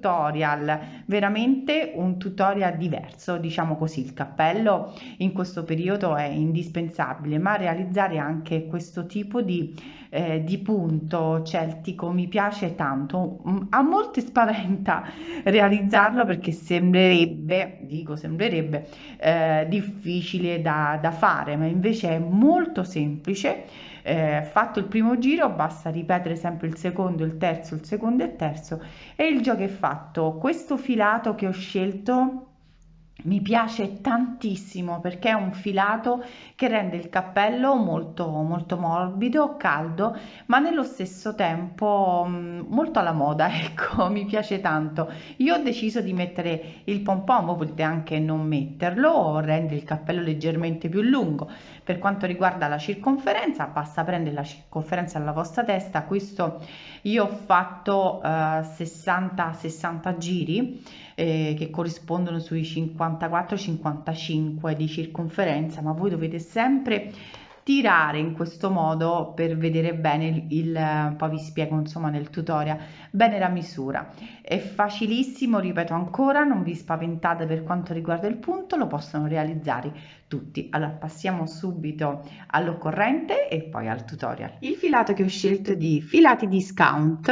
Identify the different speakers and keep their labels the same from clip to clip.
Speaker 1: tutorial, veramente un tutorial diverso, diciamo così. Il cappello in questo periodo è indispensabile, ma realizzare anche questo tipo di punto celtico mi piace tanto. A molti spaventa realizzarlo perché sembrerebbe, dico sembrerebbe, difficile da fare, ma invece è molto semplice. Fatto il primo giro basta ripetere sempre il secondo, il terzo, il secondo e il terzo, e il gioco è fatto. Questo filato che ho scelto mi piace tantissimo perché è un filato che rende il cappello molto molto morbido, caldo, ma nello stesso tempo molto alla moda, ecco, mi piace tanto. Io ho deciso di mettere il pompon, voi potete anche non metterlo, rende il cappello leggermente più lungo. Per quanto riguarda la circonferenza, basta prendere la circonferenza alla vostra testa. Questo io ho fatto 60 giri, che corrispondono sui 54-55 di circonferenza, ma voi dovete sempre tirare in questo modo per vedere bene poi vi spiego insomma nel tutorial bene la misura. È facilissimo, ripeto ancora, non vi spaventate per quanto riguarda il punto, lo possono realizzare tutti. Allora passiamo subito all'occorrente e poi al tutorial. Il filato che ho scelto di Filati Discount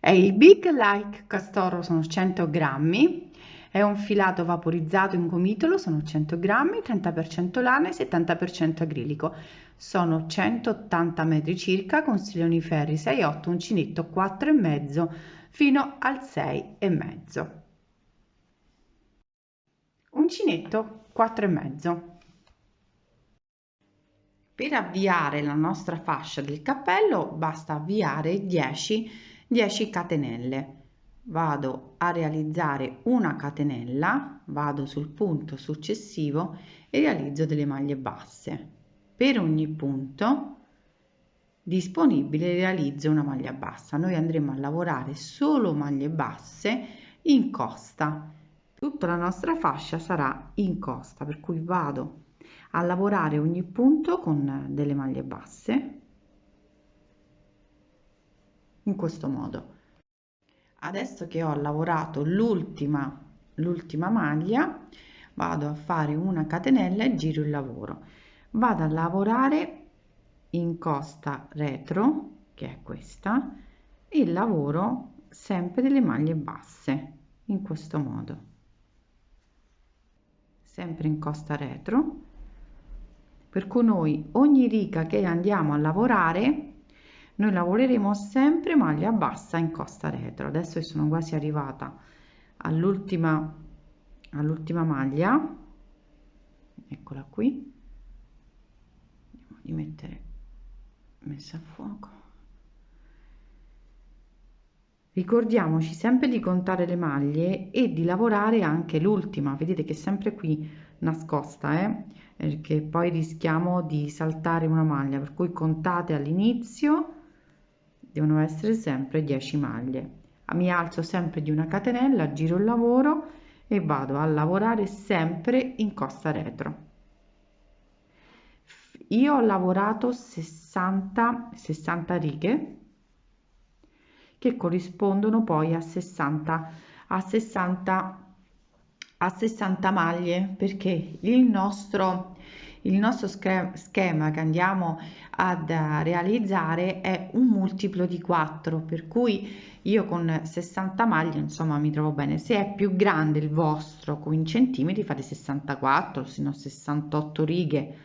Speaker 1: è il Big Like Castoro, sono 100 grammi. È un filato vaporizzato in gomitolo, sono 100 grammi, 30% lana e 70% acrilico. Sono 180 metri circa con stilioni ferri 6,8, uncinetto 4,5 fino al 6,5. Uncinetto 4,5. Per avviare la nostra fascia del cappello basta avviare 10 catenelle. Vado a realizzare una catenella, vado sul punto successivo e realizzo delle maglie basse. Per ogni punto disponibile realizzo una maglia bassa. Noi andremo a lavorare solo maglie basse in costa. Tutta la nostra fascia sarà in costa, per cui vado a lavorare ogni punto con delle maglie basse in questo modo. Adesso che ho lavorato l'ultima maglia, vado a fare una catenella e giro il lavoro. Vado a lavorare in costa retro, che è questa, e lavoro sempre delle maglie basse in questo modo, sempre in costa retro, per cui noi ogni riga che andiamo a lavorare noi lavoreremo sempre maglia bassa in costa retro. Adesso sono quasi arrivata all'ultima maglia, eccola qui, andiamo di mettere messa a fuoco. Ricordiamoci sempre di contare le maglie e di lavorare anche l'ultima, vedete che è sempre qui nascosta, perché poi rischiamo di saltare una maglia, per cui contate all'inizio, devono essere sempre 10 maglie. Mi alzo sempre di una catenella, giro il lavoro e vado a lavorare sempre in costa retro. Io ho lavorato 60 righe che corrispondono poi a 60 maglie, perché il nostro schema che andiamo ad realizzare è un multiplo di 4, per cui io con 60 maglie insomma mi trovo bene. Se è più grande il vostro in centimetri fate 64, sino a 68 righe,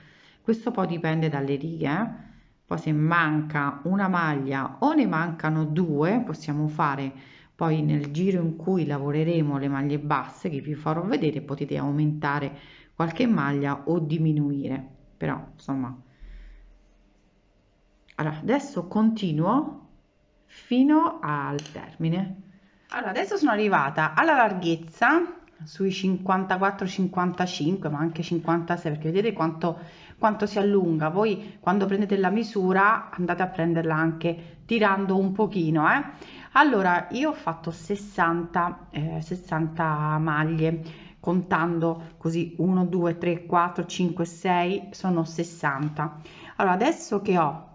Speaker 1: questo poi dipende dalle righe. Poi se manca una maglia o ne mancano due, possiamo fare poi nel giro in cui lavoreremo le maglie basse, che vi farò vedere, potete aumentare qualche maglia o diminuire, però insomma. Allora adesso continuo fino al termine. Allora adesso sono arrivata alla larghezza sui 54-55, ma anche 56, perché vedete quanto si allunga. Voi quando prendete la misura andate a prenderla anche tirando un pochino, allora io ho fatto 60 maglie, contando così 1 2 3 4 5 6, sono 60. Allora adesso che ho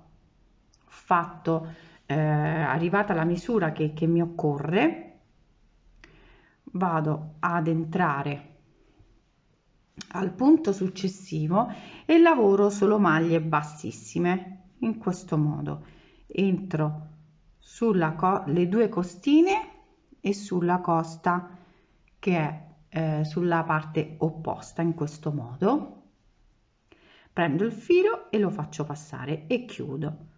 Speaker 1: fatto arrivata la misura che mi occorre, vado ad entrare al punto successivo e lavoro solo maglie bassissime. In questo modo entro sulla le due costine e sulla costa che è sulla parte opposta. In questo modo prendo il filo e lo faccio passare e chiudo.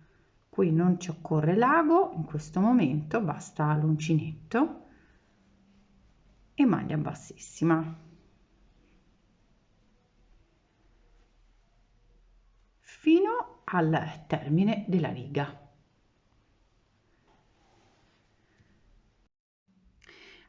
Speaker 1: Qui non ci occorre l'ago in questo momento, basta l'uncinetto e maglia bassissima fino al termine della riga.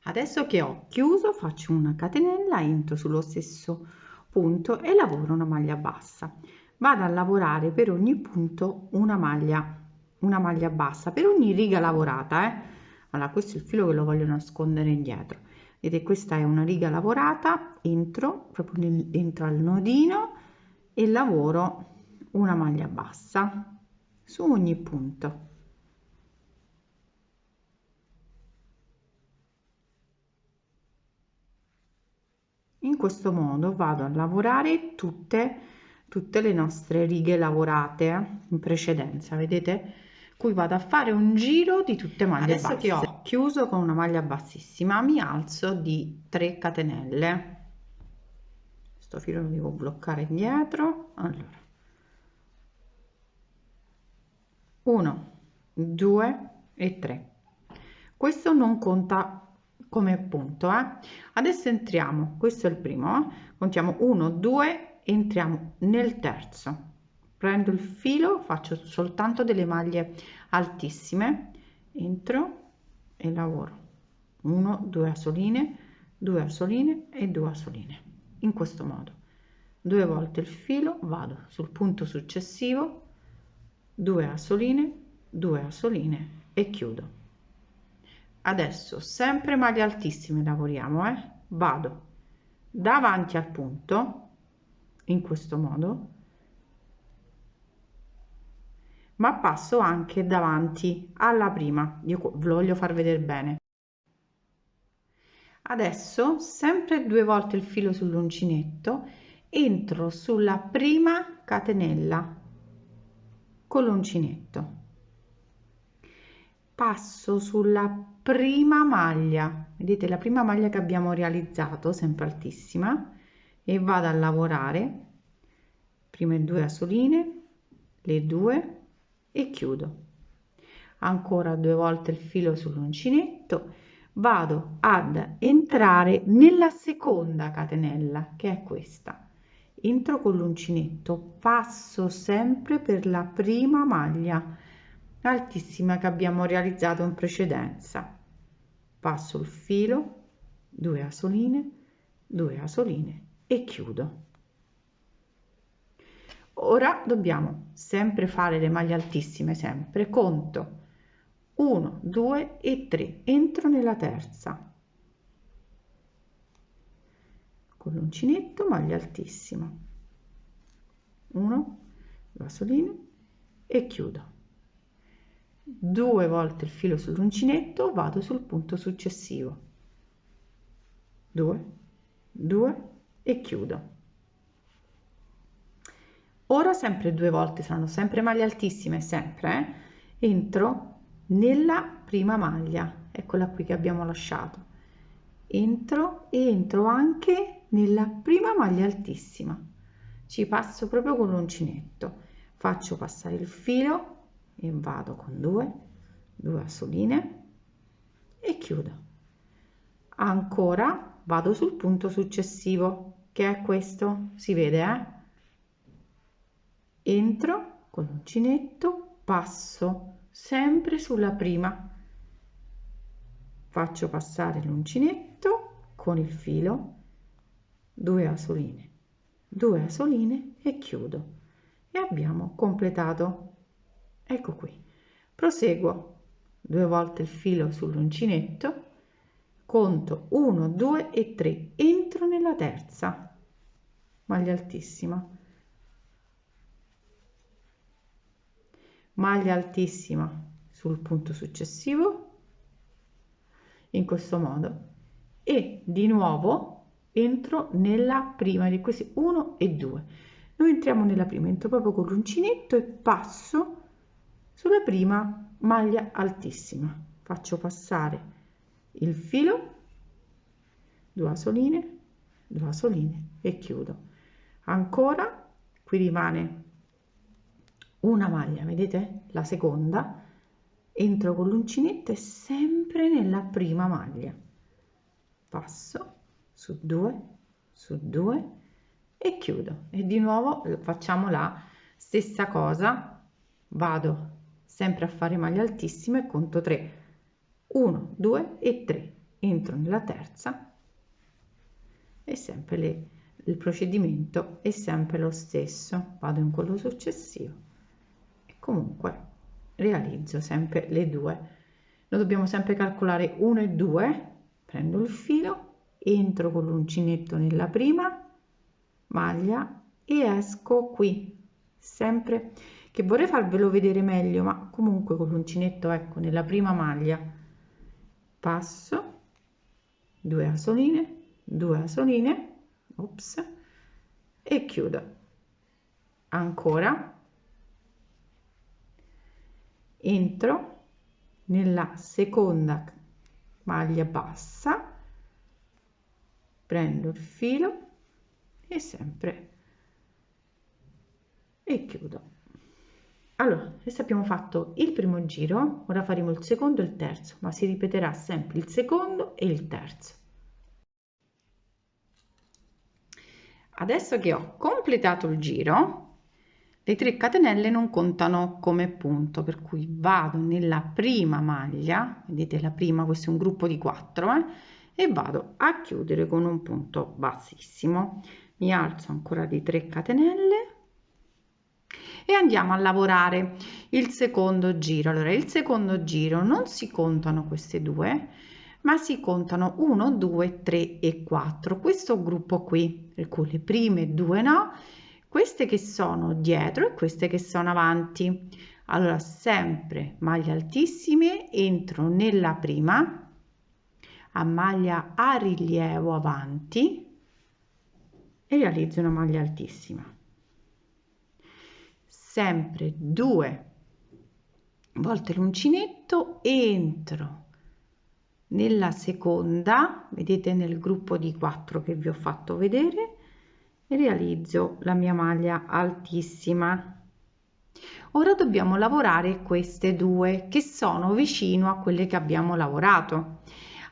Speaker 1: Adesso che ho chiuso faccio una catenella, entro sullo stesso punto e lavoro una maglia bassa. Vado a lavorare per ogni punto una maglia bassa per ogni riga lavorata. Allora, questo è il filo che lo voglio nascondere indietro. Vedete, questa è una riga lavorata, entro proprio dentro al nodino e lavoro una maglia bassa su ogni punto. In questo modo vado a lavorare tutte le nostre righe lavorate in precedenza, vedete? Qui vado a fare un giro di tutte maglie basse. Adesso che ho chiuso con una maglia bassissima mi alzo di 3 catenelle. Questo filo lo devo bloccare indietro. Allora, 1 2 e 3. Questo non conta come punto. Adesso entriamo, questo è il primo, contiamo 1 2, entriamo nel terzo, prendo il filo, faccio soltanto delle maglie altissime, entro e lavoro 1 2 asoline, 2 asoline e 2 asoline. In questo modo 2 volte il filo, vado sul punto successivo, 2 asoline, 2 asoline e chiudo. Adesso sempre maglie altissime lavoriamo, vado davanti al punto in questo modo, ma passo anche davanti alla prima. Io ve lo voglio far vedere bene. Adesso sempre 2 volte il filo sull'uncinetto, entro sulla prima catenella con l'uncinetto, passo sulla prima maglia, vedete la prima maglia che abbiamo realizzato, sempre altissima, e vado a lavorare prime 2 asoline, le 2 e chiudo. Ancora 2 volte il filo sull'uncinetto, vado ad entrare nella seconda catenella che è questa, entro con l'uncinetto, passo sempre per la prima maglia altissima che abbiamo realizzato in precedenza, passo il filo, 2 asoline e chiudo. Ora dobbiamo sempre fare le maglie altissime, sempre conto 1 2 e 3, entro nella terza con l'uncinetto, maglia altissima, 1 2 asoline e chiudo. 2 volte il filo sull'uncinetto, vado sul punto successivo, 2 2 e chiudo. Ora sempre 2 volte, saranno sempre maglie altissime, sempre entro nella prima maglia, eccola qui che abbiamo lasciato, entro e entro anche nella prima maglia altissima, ci passo proprio con l'uncinetto, faccio passare il filo e vado con 2 asoline e chiudo. Ancora vado sul punto successivo che è questo, si vede, entro con l'uncinetto, passo sempre sulla prima, faccio passare l'uncinetto con il filo, 2 asoline e chiudo e abbiamo completato. Ecco qui, proseguo 2 volte il filo sull'uncinetto, conto 1 2 e 3, entro nella terza maglia altissima, maglia altissima sul punto successivo in questo modo, e di nuovo entro nella prima di questi 1 e 2. Noi entriamo nella prima, entro proprio con l'uncinetto e passo sulla prima maglia altissima, faccio passare il filo, 2 asoline e chiudo. Ancora, qui rimane una maglia, vedete, la seconda, entro con l'uncinetto e sempre nella prima maglia, passo su 2 e chiudo. E di nuovo facciamo la stessa cosa, vado sempre a fare maglia altissima e conto 3, 1 2 e 3, entro nella terza e sempre il procedimento è sempre lo stesso, vado in quello successivo e comunque realizzo sempre le due. Noi dobbiamo sempre calcolare 1 e 2, prendo il filo, entro con l'uncinetto nella prima maglia e esco qui, sempre che vorrei farvelo vedere meglio, ma comunque con l'uncinetto, ecco, nella prima maglia passo 2 asoline, ops, e chiudo. Ancora entro nella seconda maglia bassa, prendo il filo e sempre e chiudo. Allora, adesso abbiamo fatto il primo giro, ora faremo il secondo e il terzo, ma si ripeterà sempre il secondo e il terzo. Adesso che ho completato il giro, le 3 catenelle non contano come punto, per cui vado nella prima maglia, vedete la prima, questo è un gruppo di 4, e vado a chiudere con un punto bassissimo. Mi alzo ancora di 3 catenelle e andiamo a lavorare il secondo giro. Allora, il secondo giro non si contano queste due, ma si contano 1 2 3 e 4, questo gruppo qui, per cui le prime due no, queste che sono dietro e queste che sono avanti. Allora, sempre maglie altissime, entro nella prima a maglia a rilievo avanti e realizzo una maglia altissima, sempre 2 volte l'uncinetto, entro nella seconda, vedete nel gruppo di 4 che vi ho fatto vedere, e realizzo la mia maglia altissima. Ora dobbiamo lavorare queste due che sono vicino a quelle che abbiamo lavorato.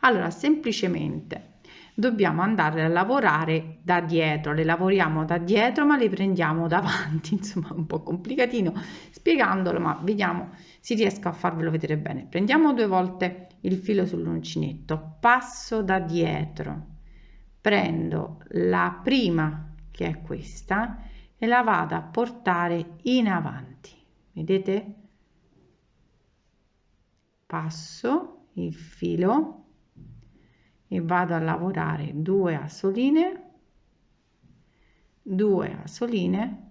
Speaker 1: Allora, semplicemente dobbiamo andare a lavorare da dietro, le lavoriamo da dietro ma le prendiamo davanti, insomma un po' complicatino spiegandolo, ma vediamo se riesco a farvelo vedere bene. Prendiamo 2 volte il filo sull'uncinetto, passo da dietro, prendo la prima che è questa e la vado a portare in avanti, vedete, passo il filo e vado a lavorare 2 asoline, 2 asoline,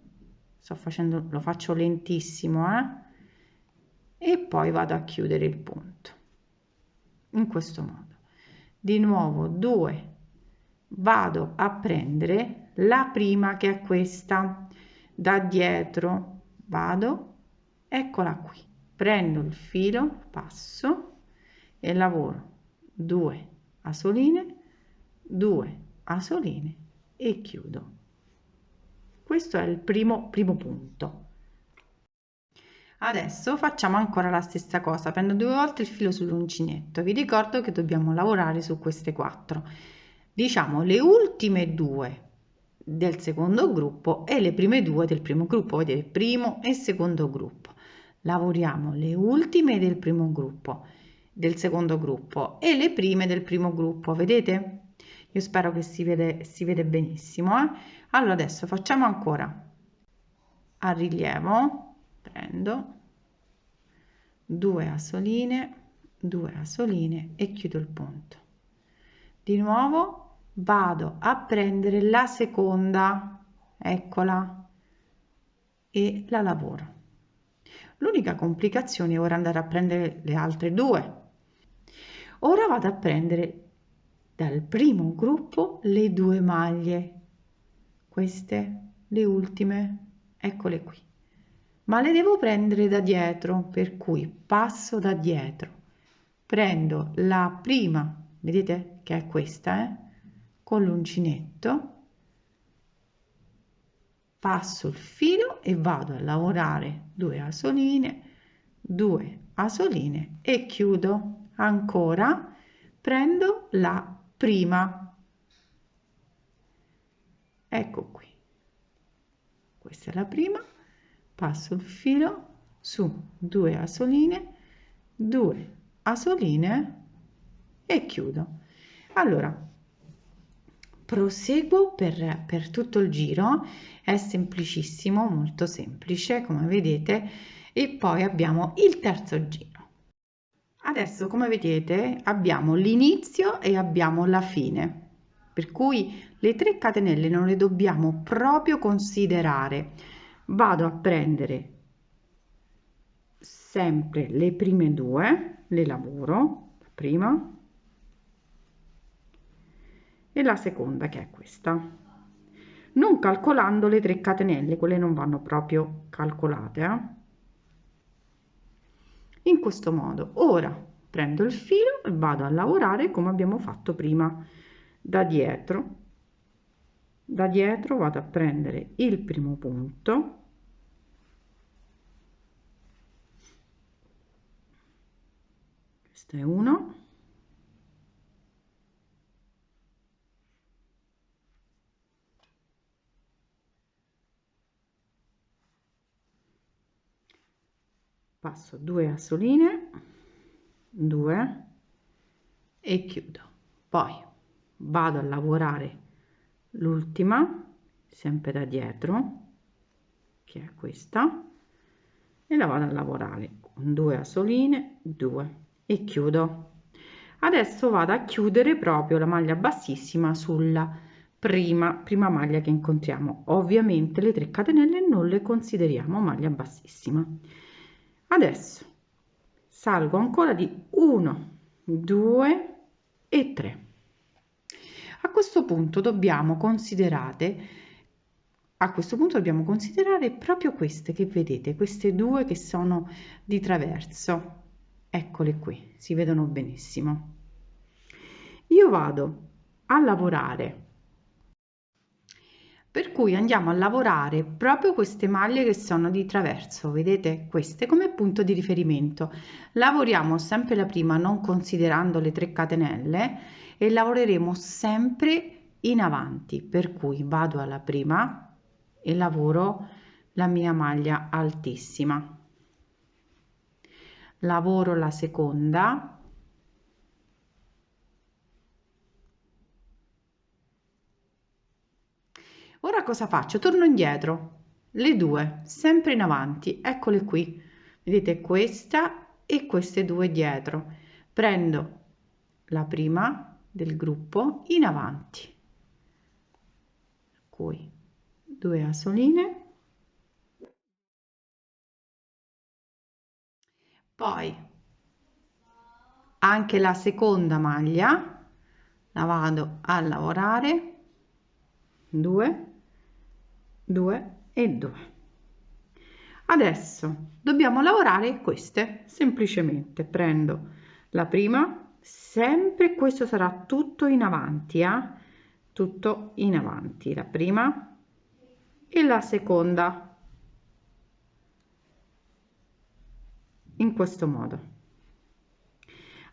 Speaker 1: sto facendo, lo faccio lentissimo, e poi vado a chiudere il punto in questo modo. Di nuovo 2, vado a prendere la prima che è questa da dietro, vado, eccola qui, prendo il filo, passo e lavoro 2 asoline, 2 asoline e chiudo. Questo è il primo punto. Adesso facciamo ancora la stessa cosa, prendo 2 volte il filo sull'uncinetto, vi ricordo che dobbiamo lavorare su queste 4, diciamo le ultime 2 del secondo gruppo e le prime 2 del primo gruppo, vedete, primo e secondo gruppo, lavoriamo le ultime del primo gruppo, del secondo gruppo e le prime del primo gruppo, vedete? Io spero che si vede benissimo, Allora adesso facciamo ancora a rilievo, prendo 2 asoline, 2 asoline e chiudo il punto. Di nuovo vado a prendere la seconda, eccola, e la lavoro. L'unica complicazione è ora andare a prendere le altre due. Ora vado a prendere dal primo gruppo le 2 maglie, queste le ultime, eccole qui, ma le devo prendere da dietro, per cui passo da dietro, prendo la prima, vedete che è questa, con l'uncinetto, passo il filo e vado a lavorare 2 asoline e chiudo. Ancora prendo la prima, ecco qui, questa è la prima, passo il filo su 2 asoline e chiudo. Allora proseguo per tutto il giro, è semplicissimo, molto semplice come vedete, e poi abbiamo il terzo giro. Adesso come vedete abbiamo l'inizio e abbiamo la fine, per cui le 3 catenelle non le dobbiamo proprio considerare. Vado a prendere sempre le prime 2, le lavoro, la prima e la seconda che è questa, non calcolando le 3 catenelle, quelle non vanno proprio calcolate, in questo modo. Ora prendo il filo e vado a lavorare come abbiamo fatto prima, da dietro vado a prendere il primo punto, questo è uno, passo 2 asoline, 2 e chiudo, poi vado a lavorare l'ultima sempre da dietro che è questa e la vado a lavorare con 2 asoline, 2 e chiudo. Adesso vado a chiudere proprio la maglia bassissima sulla prima maglia che incontriamo. Ovviamente le 3 catenelle non le consideriamo maglia bassissima. Adesso salgo ancora di 1 2 e 3. A questo punto dobbiamo considerare proprio queste che vedete, queste 2 che sono di traverso, eccole qui, si vedono benissimo. Io vado a lavorare, per cui andiamo a lavorare proprio queste maglie che sono di traverso, vedete queste come punto di riferimento. Lavoriamo sempre la prima non considerando le 3 catenelle e lavoreremo sempre in avanti, per cui vado alla prima e lavoro la mia maglia altissima, lavoro la seconda, ora cosa faccio? Torno indietro, le 2 sempre in avanti, eccole qui, vedete questa e queste 2 dietro, prendo la prima del gruppo in avanti, qui 2 asoline, poi anche la seconda maglia la vado a lavorare 2 2 e 2. Adesso dobbiamo lavorare queste, semplicemente prendo la prima, sempre questo sarà tutto in avanti, tutto in avanti, la prima e la seconda, in questo modo.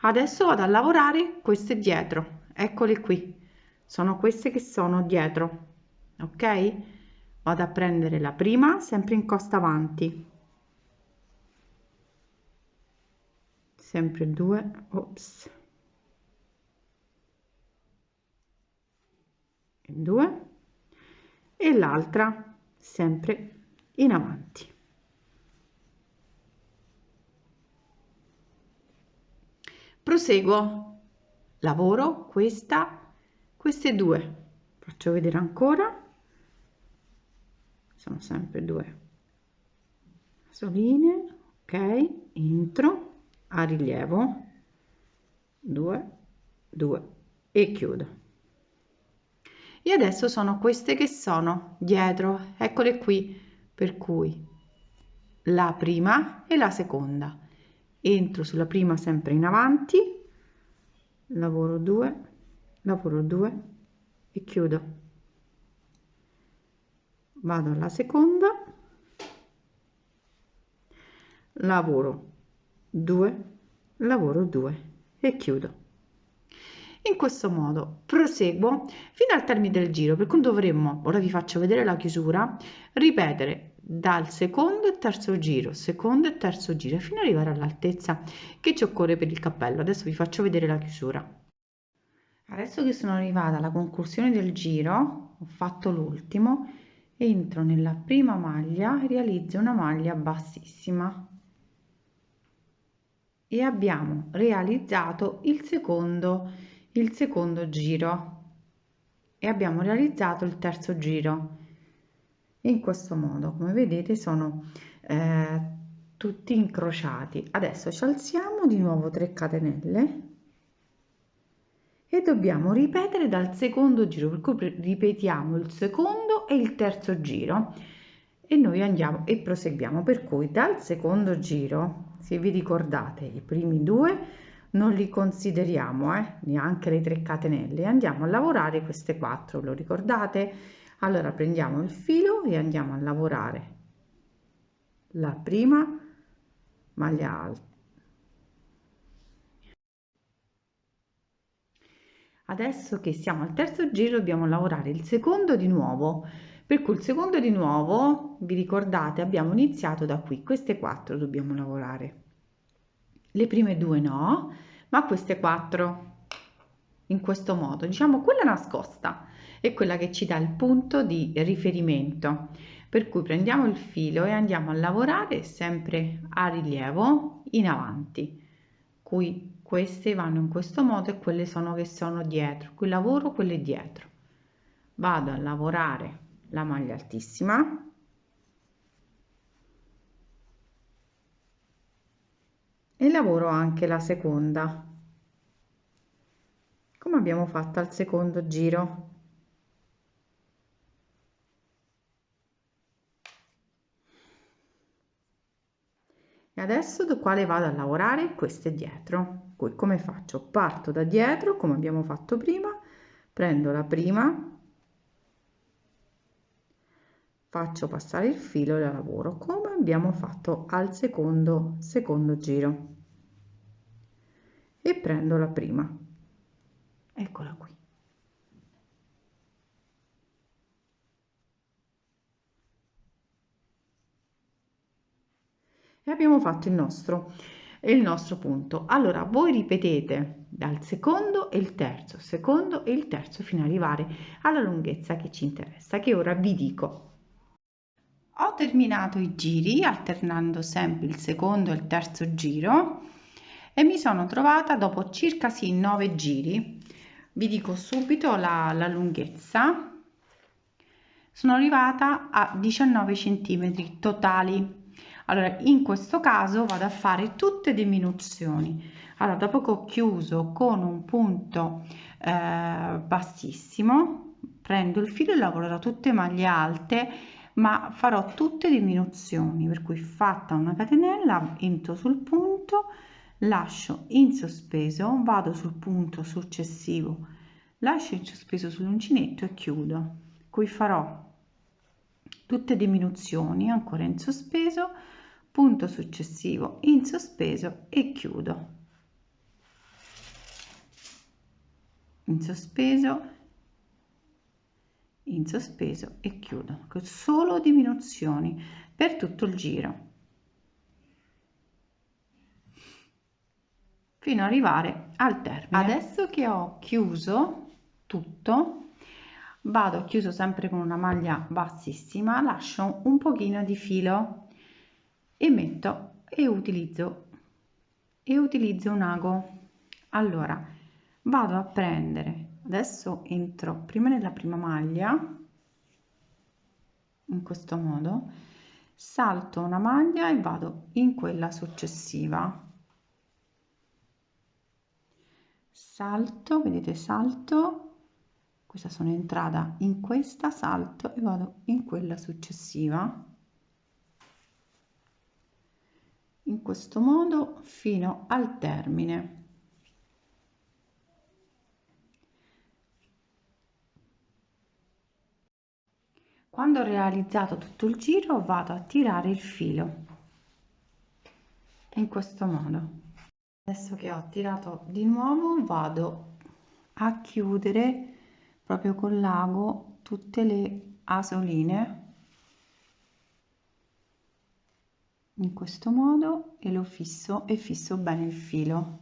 Speaker 1: Adesso vado a lavorare queste dietro, eccole qui, sono queste che sono dietro, ok? Vado a prendere la prima sempre in costa avanti, sempre 2, ops, e 2 e l'altra sempre in avanti. Proseguo, lavoro queste 2, faccio vedere ancora, sono sempre 2 asoline, ok, entro a rilievo 2 2 e chiudo. E adesso sono queste che sono dietro, eccole qui, per cui la prima e la seconda. Entro sulla prima sempre in avanti, lavoro 2 e chiudo. Vado alla seconda, lavoro 2, lavoro 2 e chiudo. In questo modo proseguo fino al termine del giro, per cui dovremmo, ora vi faccio vedere la chiusura, ripetere dal secondo e terzo giro, secondo e terzo giro, fino ad arrivare all'altezza che ci occorre per il cappello. Adesso vi faccio vedere la chiusura. Adesso che sono arrivata alla conclusione del giro, ho fatto l'ultimo, entro nella prima maglia e realizzo una maglia bassissima e abbiamo realizzato il secondo giro e abbiamo realizzato il terzo giro. In questo modo, come vedete, sono tutti incrociati. Adesso ci alziamo di nuovo 3 catenelle e dobbiamo ripetere dal secondo giro, per cui ripetiamo il secondo e il terzo giro e noi andiamo e proseguiamo, per cui dal secondo giro, se vi ricordate, i primi 2 non li consideriamo, neanche le 3 catenelle, andiamo a lavorare queste 4, lo ricordate? Allora prendiamo il filo e andiamo a lavorare la prima maglia alta. Adesso che siamo al terzo giro dobbiamo lavorare il secondo di nuovo, per cui il secondo di nuovo, vi ricordate, abbiamo iniziato da qui, queste 4 dobbiamo lavorare, le prime 2 no, ma queste 4 in questo modo, diciamo quella nascosta è quella che ci dà il punto di riferimento, per cui prendiamo il filo e andiamo a lavorare sempre a rilievo in avanti, qui queste vanno in questo modo e quelle sono che sono dietro, qui lavoro quelle dietro, vado a lavorare la maglia altissima e lavoro anche la seconda come abbiamo fatto al secondo giro. E adesso da quale vado a lavorare? Queste dietro. Poi come faccio? Parto da dietro come abbiamo fatto prima, prendo la prima, faccio passare il filo e la lavoro come abbiamo fatto al secondo giro e prendo la prima, eccola qui. E abbiamo fatto il nostro punto. Allora voi ripetete dal secondo e il terzo, secondo e il terzo fino ad arrivare alla lunghezza che ci interessa, che ora vi dico. Ho terminato i giri alternando sempre il secondo e il terzo giro e mi sono trovata dopo circa 9 giri. Vi dico subito la lunghezza. Sono arrivata a 19 cm totali. Allora in questo caso vado a fare tutte diminuzioni. Allora dopo che ho chiuso con un punto bassissimo, prendo il filo e lavorerò tutte maglie alte, ma farò tutte diminuzioni, per cui fatta una catenella entro sul punto, lascio in sospeso, vado sul punto successivo, lascio in sospeso sull'uncinetto e chiudo. Qui farò tutte diminuzioni ancora in sospeso, punto successivo in sospeso e chiudo, in sospeso, in sospeso e chiudo, solo diminuzioni per tutto il giro fino ad arrivare al termine. Adesso che ho chiuso tutto, vado chiuso sempre con una maglia bassissima, lascio un pochino di filo e metto e utilizzo un ago. Allora vado a prendere, adesso entro prima nella prima maglia in questo modo, salto una maglia e vado in quella successiva, salto, vedete, salto, questa sono entrata in questa, salto e vado in quella successiva, in questo modo fino al termine. Quando ho realizzato tutto il giro vado a tirare il filo in questo modo. Adesso che ho tirato di nuovo vado a chiudere proprio con l'ago tutte le asoline in questo modo e lo fisso e fisso bene il filo.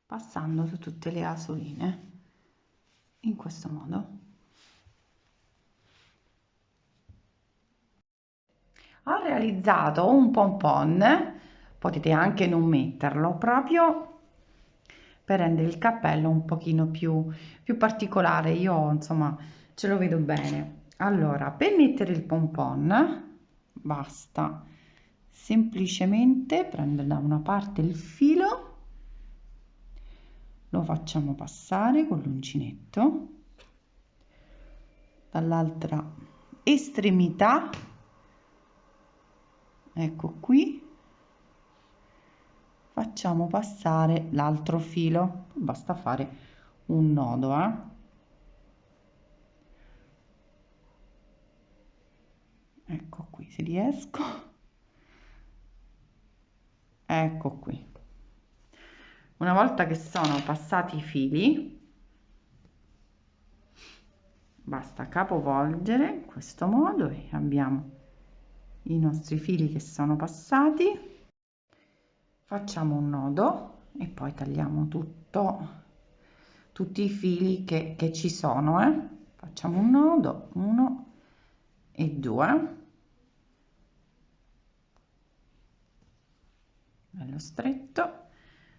Speaker 1: Passando su tutte le asoline in questo modo. Ho realizzato un pompon, potete anche non metterlo, proprio per rendere il cappello un pochino più particolare. Io insomma ce lo vedo bene. Allora, per mettere il pompon basta semplicemente prendere da una parte il filo, lo facciamo passare con l'uncinetto dall'altra estremità, ecco qui, facciamo passare l'altro filo, basta fare un nodo, ecco qui se riesco, ecco qui. Una volta che sono passati i fili basta capovolgere in questo modo e abbiamo i nostri fili che sono passati, facciamo un nodo e poi tagliamo tutti i fili che ci sono, facciamo un nodo, 1 e 2, bello stretto,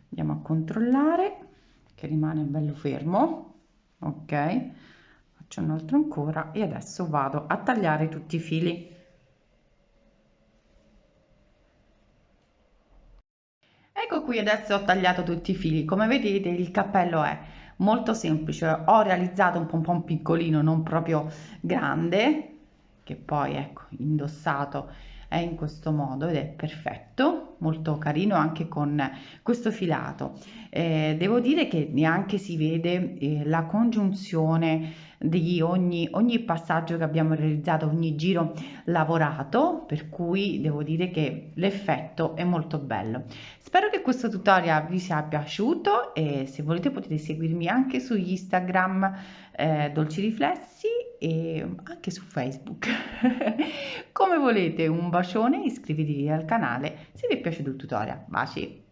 Speaker 1: andiamo a controllare che rimane bello fermo, ok, faccio un altro ancora e adesso vado a tagliare tutti i fili. Ecco qui, adesso ho tagliato tutti i fili. Come vedete il cappello è molto semplice, ho realizzato un pompon piccolino, non proprio grande, che poi ecco indossato è in questo modo ed è perfetto, molto carino anche con questo filato. Devo dire che neanche si vede la congiunzione di ogni passaggio che abbiamo realizzato, ogni giro lavorato, per cui devo dire che l'effetto è molto bello. Spero che questo tutorial vi sia piaciuto e se volete potete seguirmi anche su Instagram, Dolci Riflessi, e anche su Facebook. Come volete, un bacione, iscrivetevi al canale se vi è piaciuto il tutorial. Baci!